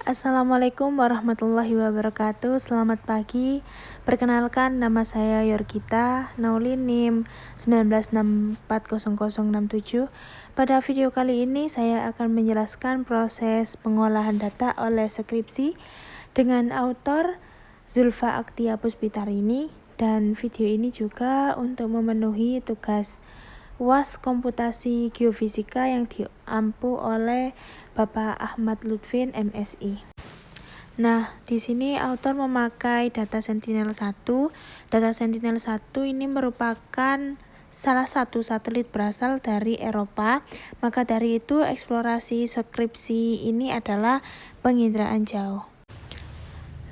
Assalamualaikum warahmatullahi wabarakatuh. Selamat pagi. Perkenalkan, nama saya Yorgita, Naulin NIM 19640067. Pada video kali ini saya akan menjelaskan proses pengolahan data oleh skripsi dengan autor Zulfa Aktia Puspitarini, dan video ini juga untuk memenuhi tugas UAS Komputasi Geofisika yang diampu oleh Bapak Ahmad Lutfin MSI. Nah, di sini autor memakai data Sentinel-1. Data Sentinel-1 ini merupakan salah satu satelit berasal dari Eropa. Maka dari itu eksplorasi skripsi ini adalah penginderaan jauh.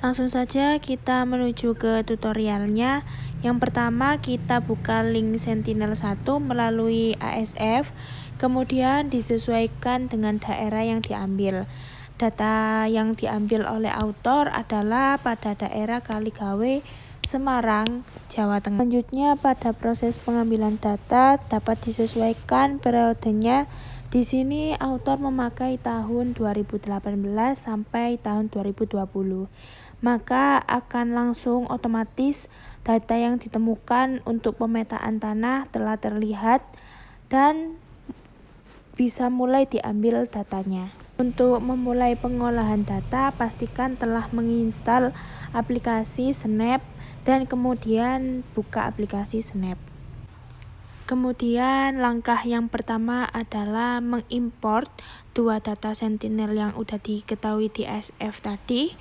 Langsung saja kita menuju ke tutorialnya. Yang pertama, kita buka link Sentinel-1 melalui ASF, kemudian disesuaikan dengan daerah yang diambil. Data yang diambil oleh autor adalah pada daerah Kaligawe, Semarang, Jawa Tengah. Selanjutnya, pada proses pengambilan data dapat disesuaikan periodenya. Di sini autor memakai tahun 2018 sampai tahun 2020. Maka akan langsung otomatis data yang ditemukan untuk pemetaan tanah telah terlihat dan bisa mulai diambil datanya. Untuk memulai pengolahan data, pastikan telah menginstal aplikasi Snap dan kemudian buka aplikasi Snap. Kemudian langkah yang pertama adalah mengimport dua data Sentinel yang udah diketahui di ASF tadi.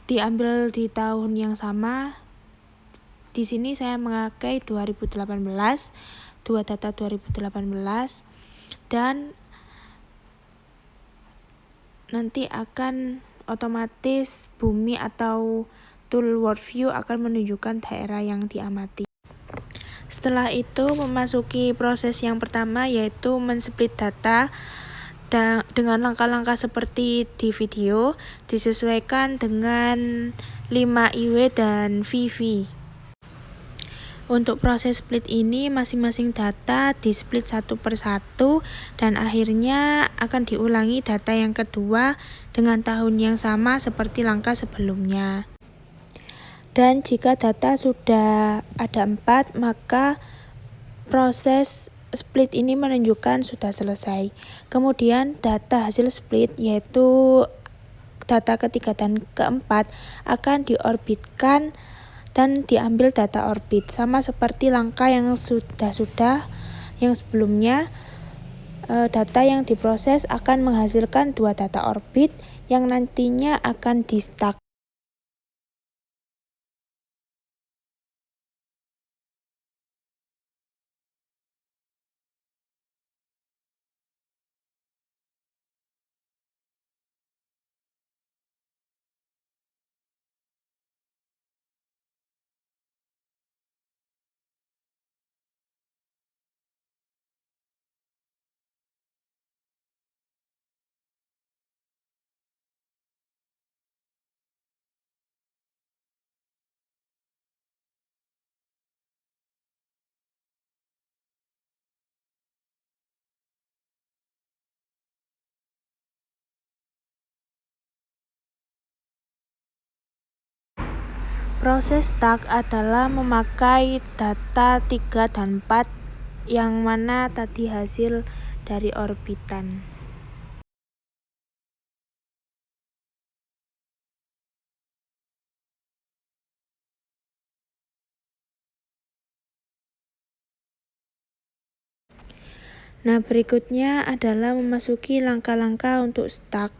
Diambil di tahun yang sama. Di sini saya memakai 2018, dua data 2018, dan nanti akan otomatis bumi atau tool world view akan menunjukkan daerah yang diamati. Setelah itu memasuki proses yang pertama, yaitu men-split data dengan langkah-langkah seperti di video, disesuaikan dengan 5 IW dan VV. Untuk proses split ini, masing-masing data di-split satu per satu, dan akhirnya akan diulangi data yang kedua dengan tahun yang sama seperti langkah sebelumnya. Dan jika data sudah ada 4, maka proses split ini menunjukkan sudah selesai. Kemudian data hasil split, yaitu data ketiga dan keempat, akan diorbitkan dan diambil data orbit. Sama seperti langkah yang sudah yang sebelumnya. Data yang diproses akan menghasilkan dua data orbit yang nantinya akan di-stack. Proses stack adalah memakai data 3 dan 4 yang mana tadi hasil dari orbitan. Nah, berikutnya adalah memasuki langkah-langkah untuk stack.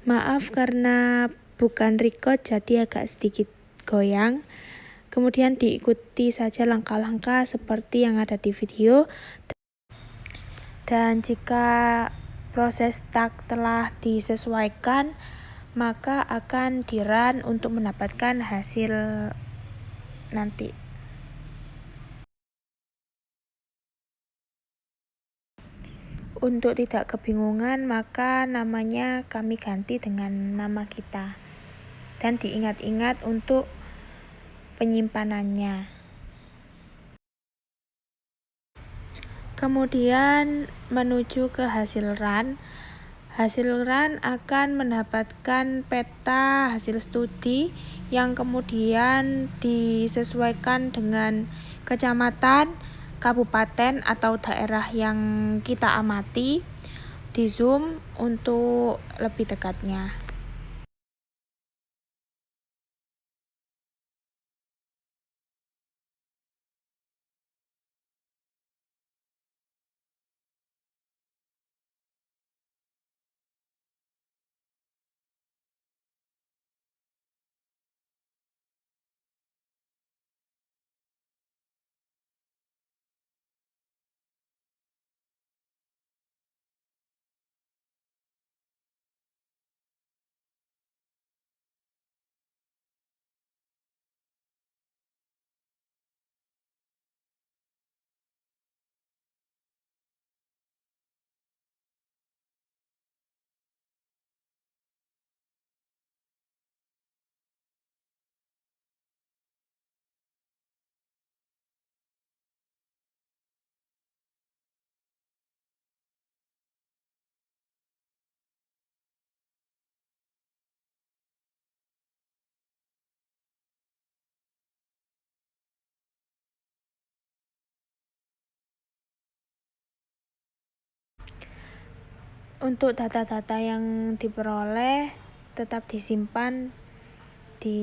Maaf karena bukan record jadi agak sedikit goyang. Kemudian diikuti saja langkah-langkah seperti yang ada di video. Dan jika proses stack telah disesuaikan, maka akan di-run untuk mendapatkan hasil nanti. Untuk tidak kebingungan, maka namanya kami ganti dengan nama kita. Dan diingat-ingat untuk penyimpanannya. Kemudian menuju ke hasil run. Hasil run akan mendapatkan peta hasil studi yang kemudian disesuaikan dengan kecamatan, kabupaten, atau daerah yang kita amati, di zoom untuk lebih dekatnya. Untuk data-data yang diperoleh tetap disimpan di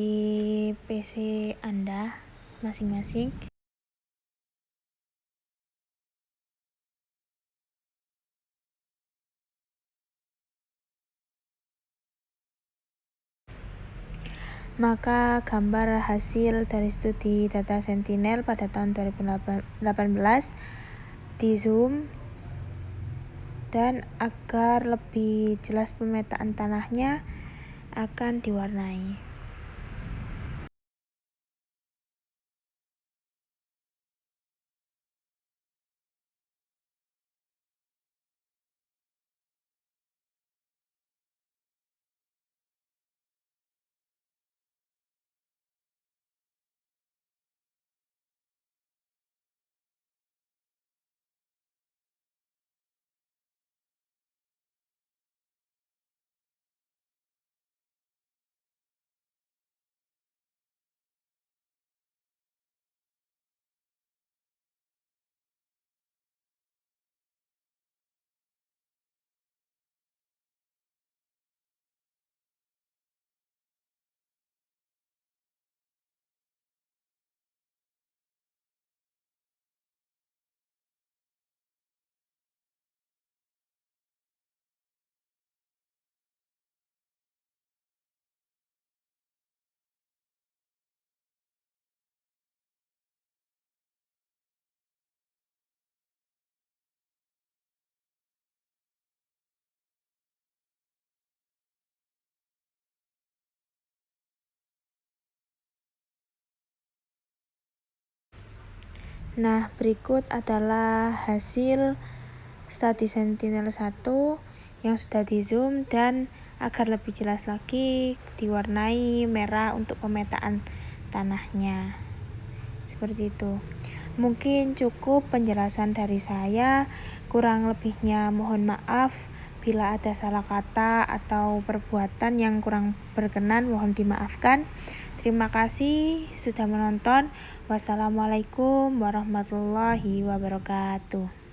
PC Anda masing-masing. Maka gambar hasil dari studi data Sentinel pada tahun 2018 di zoom, dan agar lebih jelas pemetaan tanahnya akan diwarnai. Nah, berikut adalah hasil studi Sentinel-1 yang sudah di zoom, dan agar lebih jelas lagi diwarnai merah untuk pemetaan tanahnya. Seperti itu. Mungkin cukup penjelasan dari saya, kurang lebihnya mohon maaf. Bila ada salah kata atau perbuatan yang kurang berkenan, mohon dimaafkan. Terima kasih sudah menonton. Wassalamualaikum warahmatullahi wabarakatuh.